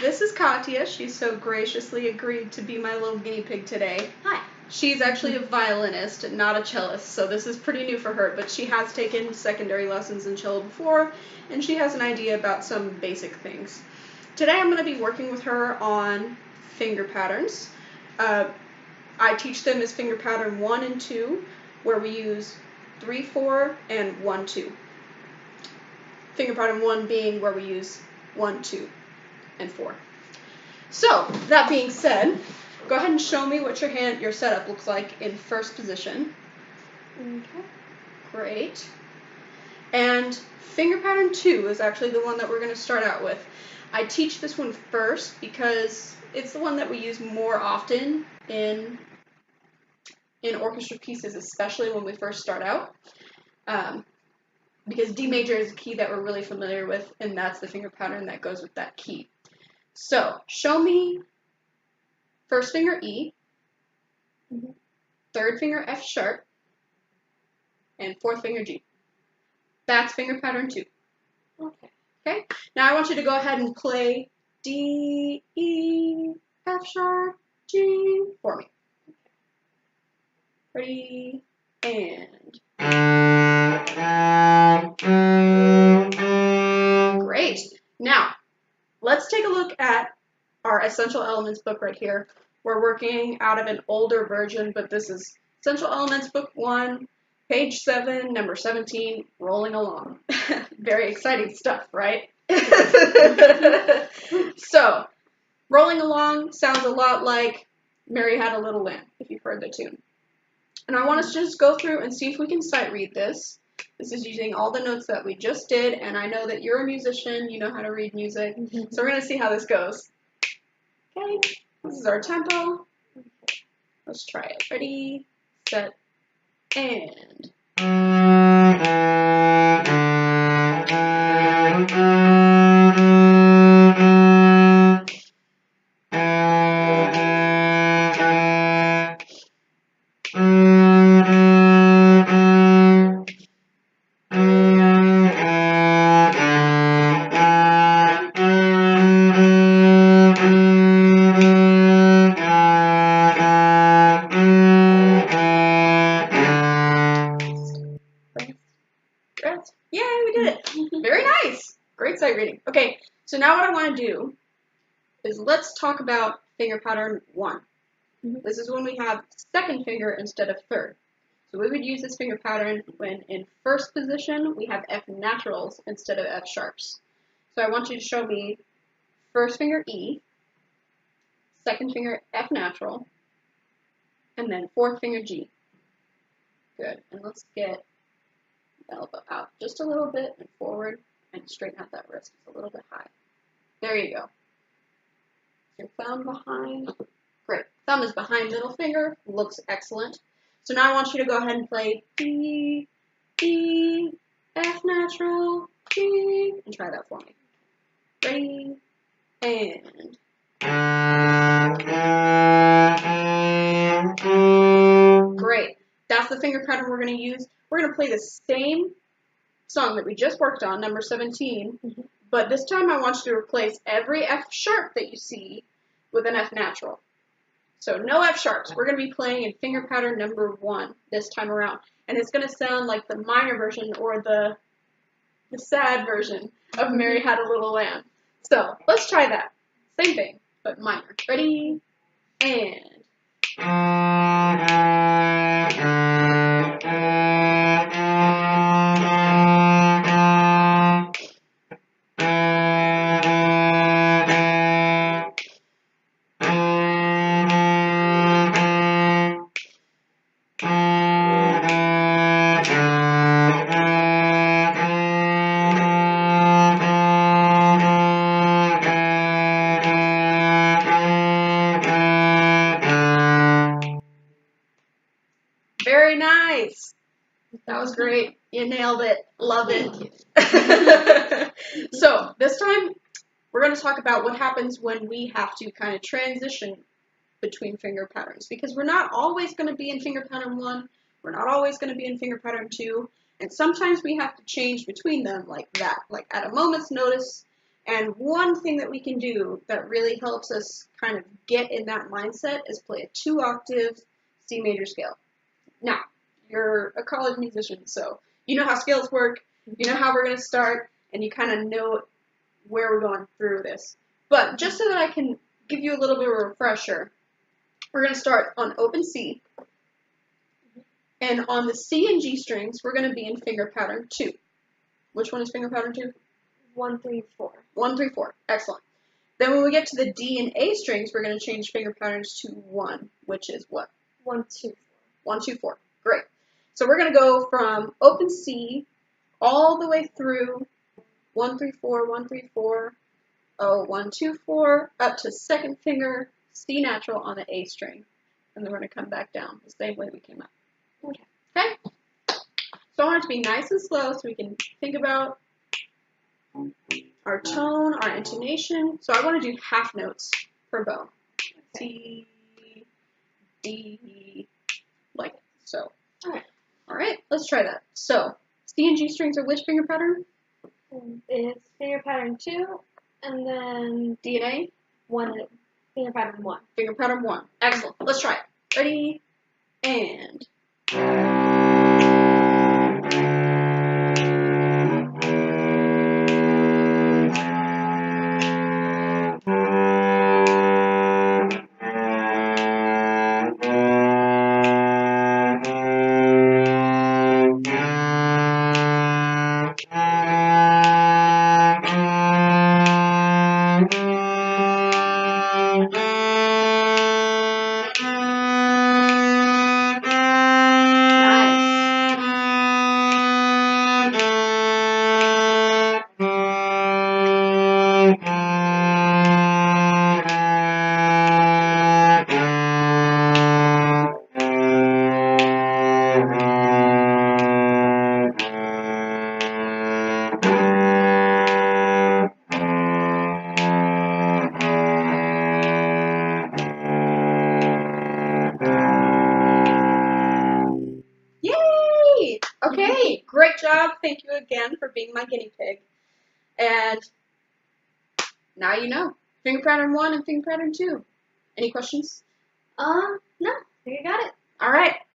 This is Katya. She so graciously agreed to be my little guinea pig today. Hi. She's actually a violinist, not a cellist, so this is pretty new for her, but she has taken secondary lessons in cello before, and she has an idea about some basic things. Today I'm going to be working with her on finger patterns. I teach them as finger pattern 1 and 2, where we use 3-4 and 1-2. Finger pattern 1 being where we use 1, 2, and 4. So, that being said, go ahead and show me what your setup looks like in first position. Okay. Great. And finger pattern 2 is actually the one that we're going to start out with. I teach this one first because it's the one that we use more often in orchestra pieces, especially when we first start out. Because D major is a key that we're really familiar with, and that's the finger pattern that goes with that key. So, show me first finger E, third finger F sharp, and fourth finger G. That's finger pattern 2. Okay. Okay? Now I want you to go ahead and play D, E, F sharp, G for me. Ready, and... Great. Now, let's take a look at our Essential Elements book right here. We're working out of an older version, but this is Essential Elements book 1, page 7, number 17, rolling along. Very exciting stuff, right? So, rolling along sounds a lot like Mary Had a Little Lamb, if you've heard the tune. And I want us to just go through and see if we can sight read this. This is using all the notes that we just did, and I know that you're a musician, you know how to read music, so we're going to see how this goes. Okay, this is our tempo. Let's try it. Ready, set, and... Yay, we did it. Very nice. Great sight reading. Okay, so now what I want to do is let's talk about finger pattern 1. This is when we have second finger instead of third. So we would use this finger pattern when in first position we have F naturals instead of F sharps. So I want you to show me first finger E, second finger F natural, and then fourth finger G. Good. And let's get the elbow out just a little bit and forward and straighten out that wrist. It's a little bit high. There you go. Your thumb behind. Great. Thumb is behind middle finger. Looks excellent. So now I want you to go ahead and play D, E, F natural, G, and try that for me. Ready, and... Great. That's the finger pattern we're going to use. We're going to play the same song that we just worked on, number 17, but this time I want you to replace every F sharp that you see with an F natural. So no F sharps. We're going to be playing in finger pattern number 1 this time around, and it's going to sound like the minor version or the sad version of Mary Had a Little Lamb. So let's try that. Same thing, but minor. Ready, and... Very nice. That was great. You nailed it. Love it. So this time we're going to talk about what happens when we have to kind of transition between finger patterns, because we're not always going to be in finger pattern 1. We're not always going to be in finger pattern 2. And sometimes we have to change between them like that, like at a moment's notice. And one thing that we can do that really helps us kind of get in that mindset is play a 2-octave C major scale. Now, you're a college musician, so you know how scales work, you know how we're going to start, and you kind of know where we're going through this. But just so that I can give you a little bit of a refresher, we're going to start on open C, and on the C and G strings, we're going to be in finger pattern 2. Which one is finger pattern 2? 1, 3, 4. 1, 3, 4. Excellent. Then when we get to the D and A strings, we're going to change finger patterns to 1, which is what? 1, 2, 4. 1, 2, 4. Great. So we're going to go from open C all the way through 1, 3, 4, 1, 3, 4, 1, 2, 4, up to second finger C natural on the A string. And then we're going to come back down the same way we came up. Okay. Okay? So I want it to be nice and slow so we can think about our tone, our intonation. So I want to do half notes per bow. C, D, like so. All right, let's try that. So C and G strings are which finger pattern? It's finger pattern 2, and then D and A? 1, finger pattern 1. Finger pattern 1. Excellent. Let's try it. Ready? And. Yay! Okay, great job. Thank you again for being my guinea pig. And now you know. Finger pattern 1 and finger pattern 2. Any questions? No, you got it. All right.